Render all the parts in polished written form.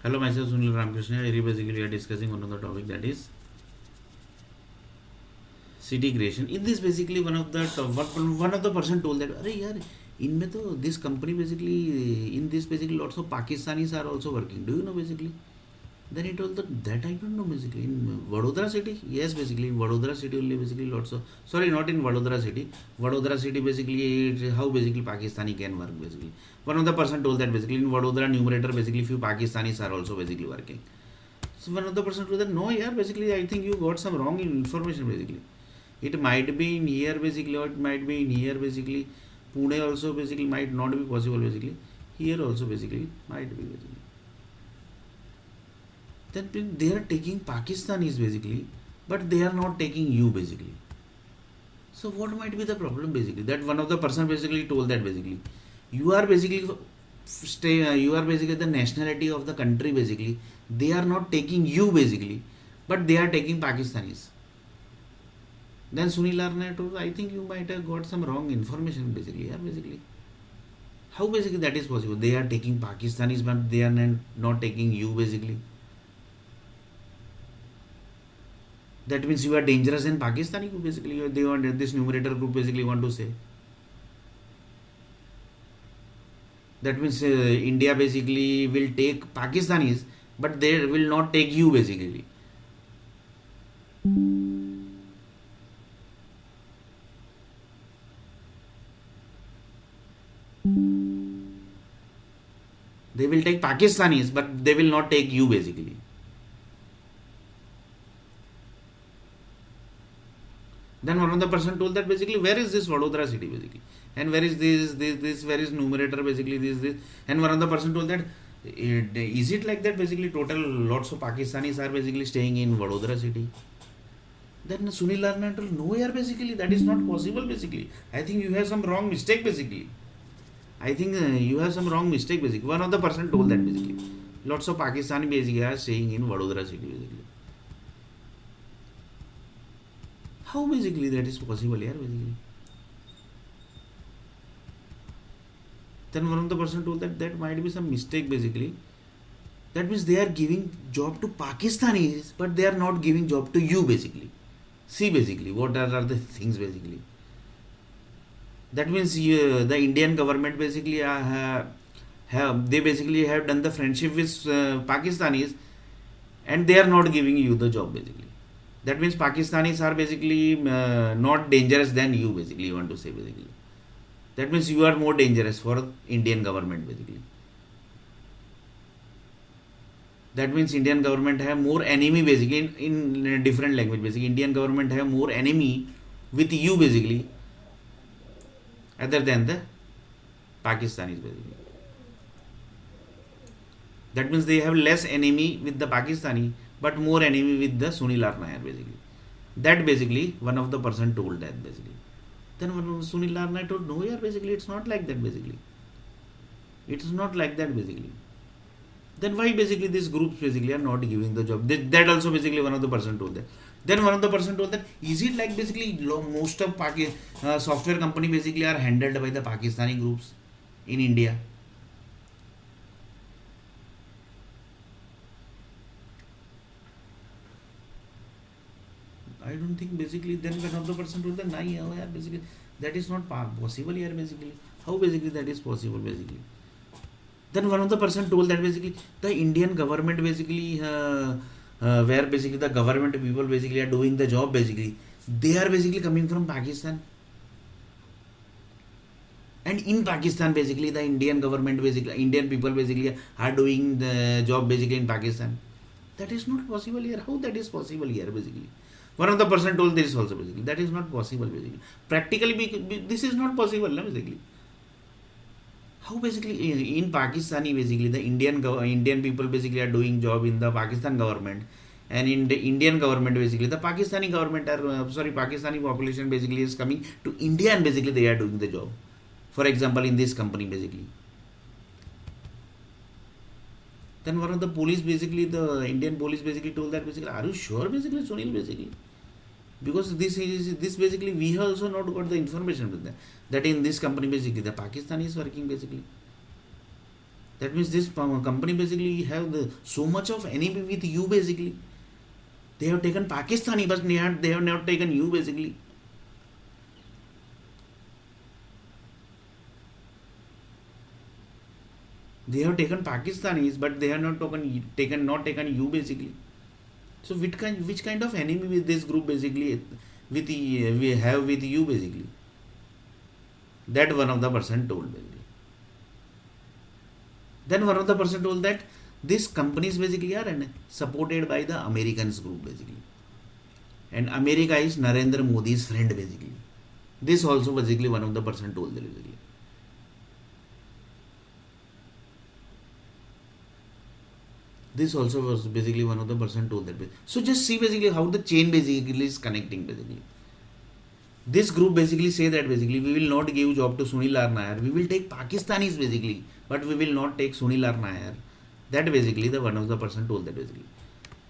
Hello, myself Sunil Ramakrishna. Here basically we are discussing one of the topic, that is city creation. In this basically one of the person told that अरे यार इनमें तो this company basically in this basically lots of Pakistanis are also working. Do you know basically? Then he told that I don't know basically in Vadodara city. Yes, basically in Vadodara city only basically lots of, sorry, not in Vadodara city. Vadodara city basically how basically Pakistani can work basically. One of the person told that basically in Vadodara numerator basically few Pakistanis are also basically working. So one of the person told that no, yeah, basically I think you got some wrong information basically. It might be in here basically, or it might be in here basically. Pune also basically might not be possible basically. Here also basically might be basically. Then they are taking Pakistanis basically, but they are not taking you basically. So what might be the problem basically? That one of the person basically told that basically you are basically you are basically the nationality of the country basically. They are not taking you basically, but they are taking Pakistanis. Then Sunil Arna told, I think you might have got some wrong information basically. Yeah, basically. How basically that is possible? They are taking Pakistanis, but they are not taking you basically. That means you are dangerous in Pakistani basically. They want this numerator group basically want to say. That means India basically will take Pakistanis, but they will not take you basically. They will take Pakistanis, but they will not take you basically. Then one of the person told that basically where is this Vadodara city basically, and where is this where is numerator basically this, and one of the person told that is it like that basically total lots of Pakistanis are basically staying in Vadodara city. Then Sunil Larna told no, yeah, basically that is not possible basically. I think you have some wrong mistake basically. I think you have some wrong mistake basically. One of the person told that basically lots of Pakistani basically are staying in Vadodara city basically. How basically that is possible here basically? Then one of the person told that that might be some mistake basically. That means they are giving job to Pakistanis, but they are not giving job to you basically. See basically what are the things basically. That means the Indian government basically they basically have done the friendship with Pakistanis, and they are not giving you the job basically. That means Pakistanis are basically not dangerous than you basically, you want to say basically. That means you are more dangerous for Indian government basically. That means Indian government have more enemy basically in different language basically. Indian government have more enemy with you basically other than the Pakistanis basically. That means they have less enemy with the Pakistani, but more enemy with the Sunil Arnair basically. That basically one of the person told that basically. Then one Sunil Arnair told no, yeah, basically it's not like that basically. It's not like that basically. Then why basically these groups basically are not giving the job? That also basically one of the person told that. Then one of the person told that is it like basically most of software company basically are handled by the Pakistani groups in India? I don't think basically. Then one of the person told that nah, yeah, basically that is not possible here basically. How basically that is possible basically? Then one of the person told that basically the Indian government basically where basically the government people basically are doing the job basically, they are basically coming from Pakistan, and in Pakistan basically the Indian government basically Indian people basically are doing the job basically in Pakistan. That is not possible here. How that is possible here basically? One of the person told this also basically that is not possible basically. Practically this is not possible no, basically. How basically in Pakistani basically the Indian people basically are doing job in the Pakistan government, and in the Indian government basically the Pakistani government are Pakistani population basically is coming to India, and basically they are doing the job. For example, in this company basically. Then one of the police basically the Indian police basically told that basically are you sure basically Sunil basically, because this basically we have also not got the information with that in this company basically the Pakistani is working basically. That means this company basically have so much of enemy with you basically. They have taken Pakistani, but they have not taken you basically. They have taken Pakistanis, but they have not taken you basically. So which kind of enemy with this group basically we have with you basically? That one of the person told basically. Then one of the person told that these companies basically are supported by the Americans group basically, and America is Narendra Modi's friend basically. This also basically one of the person told basically. This also was basically one of the person told that. So just see basically how the chain basically is connecting basically. This group basically say that basically we will not give job to Sunil R. Nair. We will take Pakistanis basically, but we will not take Sunil R. Nair. That basically the one of the person told that basically.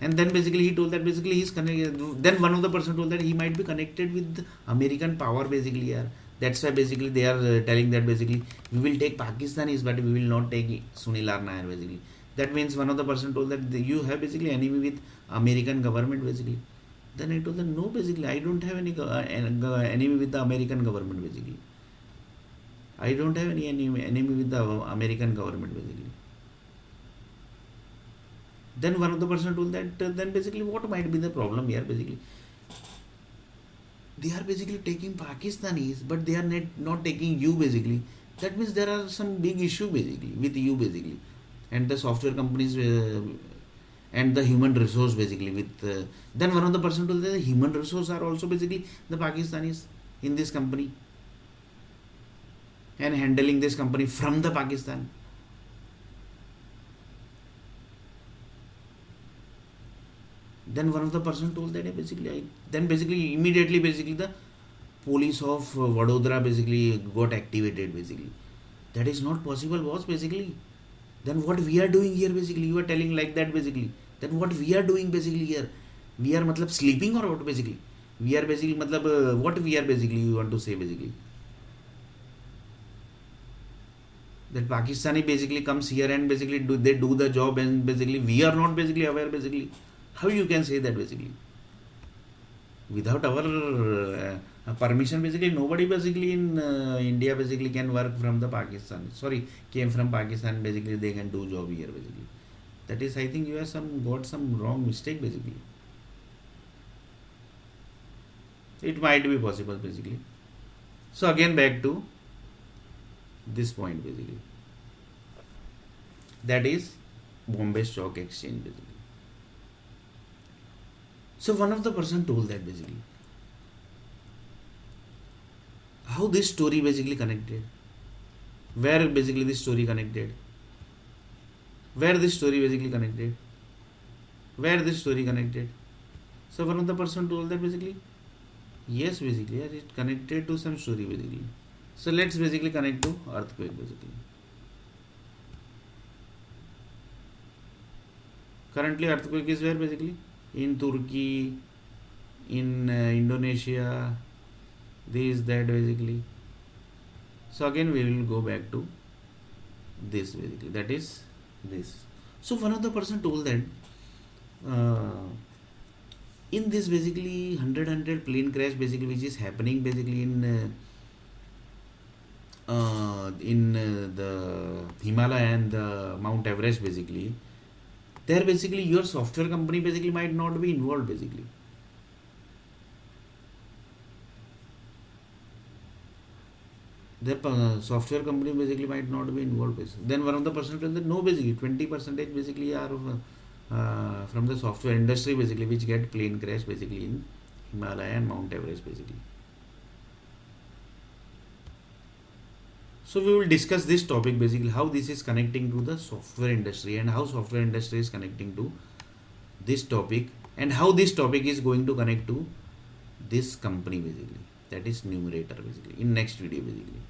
And then basically he told that basically he's connected. Then one of the person told that he might be connected with American power basically. Yeah. That's why basically they are telling that basically we will take Pakistanis, but we will not take Sunil R. Nair basically. That means one of the person told that you have basically enemy with American government basically. Then I told them no basically I don't have any enemy with the American government basically. I don't have any enemy with the American government basically. Then one of the person told that then basically what might be the problem here basically? They are basically taking Pakistanis, but they are not taking you basically. That means there are some big issue basically with you basically, and the software companies and the human resource basically with. Then one of the person told that the human resource are also basically the Pakistanis in this company and handling this company from the Pakistan. Then one of the person told that then basically immediately basically the police of Vadodara basically got activated basically. That is not possible boss basically. Then what we are doing here basically, you are telling like that basically. Then what we are doing basically here, we are matlab sleeping or what basically? We are basically matlab what we are basically you want to say basically? That Pakistani basically comes here and basically they do the job and basically we are not basically aware basically. How you can say that basically? Without our permission basically nobody basically in India basically can work from the Pakistan. Sorry, came from Pakistan basically they can do job here basically. That is I think you have got some wrong mistake basically. It might be possible basically. So again back to this point basically. That is Bombay Stock Exchange basically. So one of the person told that basically how this story basically connected, where basically this story connected, where this story basically connected, where this story connected. So one of the person told that basically yes basically it connected to some story basically. So let's basically connect to earthquake basically. Currently earthquake is where basically in Turkey, in Indonesia, this that basically. So again we will go back to this basically, that is this. So one of the person told that in this basically 100 plane crash basically which is happening basically in the Himalaya and the Mount Everest basically, there basically your software company basically might not be involved basically. The software company basically might not be involved basically. Then one of the person told that no basically 20% basically are from the software industry basically which get plane crash basically in Himalaya and Mount Everest basically. So we will discuss this topic basically, how this is connecting to the software industry and how software industry is connecting to this topic and how this topic is going to connect to this company basically, that is numerator basically, in next video basically.